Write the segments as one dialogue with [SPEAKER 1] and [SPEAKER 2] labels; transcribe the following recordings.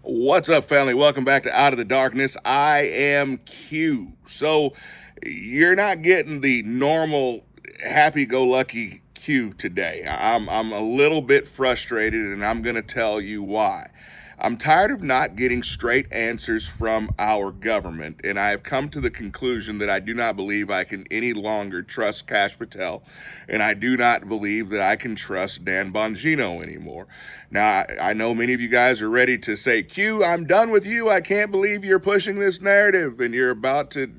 [SPEAKER 1] What's up, family? Welcome back to Out of the Darkness. I am Q. So, you're not getting the normal happy-go-lucky Q today. I'm a little bit frustrated, and I'm going to tell you why. I'm tired of not getting straight answers from our government, and I have come to the conclusion that I do not believe I can any longer trust Cash Patel, and I do not believe that I can trust Dan Bongino anymore. Now, I know many of you guys are ready to say, Q, I'm done with you. I can't believe you're pushing this narrative, and you're about to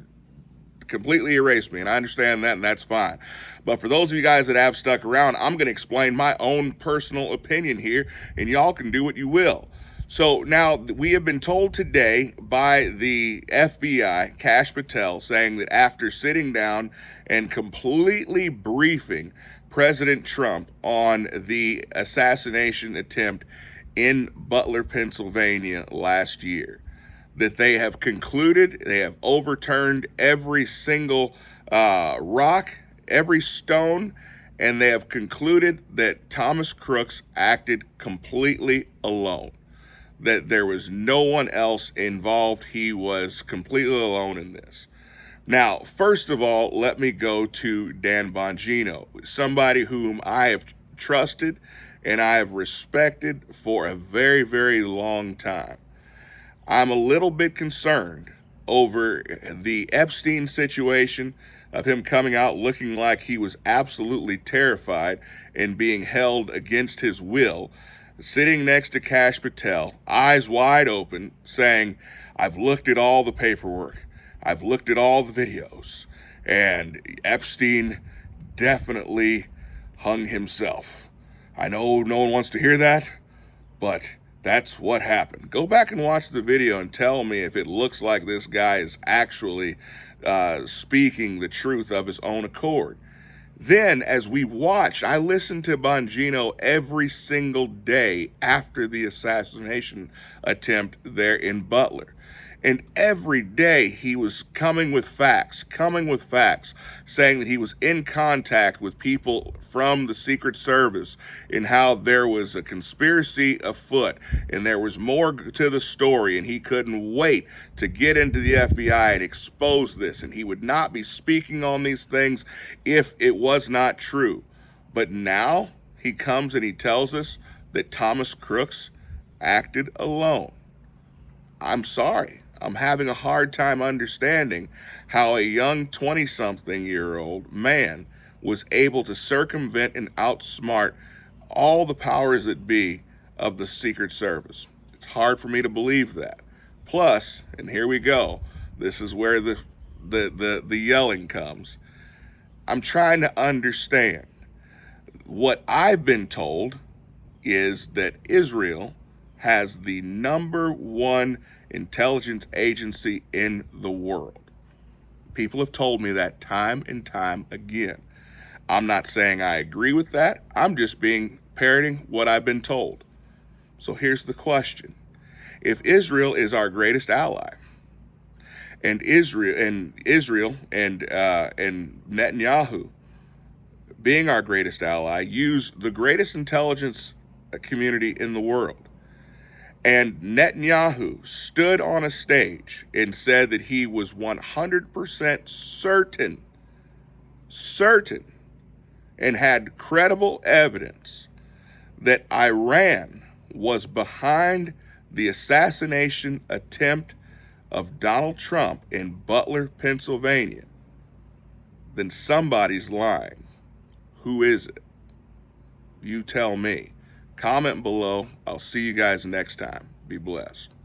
[SPEAKER 1] completely erase me, and I understand that, and that's fine. But for those of you guys that have stuck around, I'm going to explain my own personal opinion here, and y'all can do what you will. So now we have been told today by the FBI, Cash Patel, saying that after sitting down and completely briefing President Trump on the assassination attempt in Butler, Pennsylvania last year, that they have concluded, they have overturned every single rock, every stone, and they have concluded that Thomas Crooks acted completely alone. That there was no one else involved. He was completely alone in this. Now, first of all, let me go to Dan Bongino, somebody whom I have trusted and I have respected for a very, very long time. I'm a little bit concerned over the Epstein situation of him coming out looking like he was absolutely terrified and being held against his will, sitting next to Cash Patel, eyes wide open, saying, I've looked at all the paperwork, I've looked at all the videos, and Epstein definitely hung himself. I know no one wants to hear that, but that's what happened. Go back and watch the video and tell me if it looks like this guy is actually speaking the truth of his own accord. Then, as we watched, I listened to Bongino every single day after the assassination attempt there in Butler. And every day he was coming with facts, saying that he was in contact with people from the Secret Service and how there was a conspiracy afoot and there was more to the story, and he couldn't wait to get into the FBI and expose this. And he would not be speaking on these things if it was not true. But now he comes and he tells us that Thomas Crooks acted alone. I'm sorry. I'm having a hard time understanding how a young 20-something-year-old man was able to circumvent and outsmart all the powers that be of the Secret Service. It's hard for me to believe that. Plus, and here we go, this is where the yelling comes. I'm trying to understand. What I've been told is that Israel has the number one intelligence agency in the world. People have told me that time and time again. I'm not saying I agree with that. I'm just parroting what I've been told. So here's the question. If Israel is our greatest ally, and Israel and Netanyahu being our greatest ally use the greatest intelligence community in the world, and Netanyahu stood on a stage and said that he was 100% certain, and had credible evidence that Iran was behind the assassination attempt of Donald Trump in Butler, Pennsylvania, then somebody's lying. Who is it? You tell me. Comment below. I'll see you guys next time. Be blessed.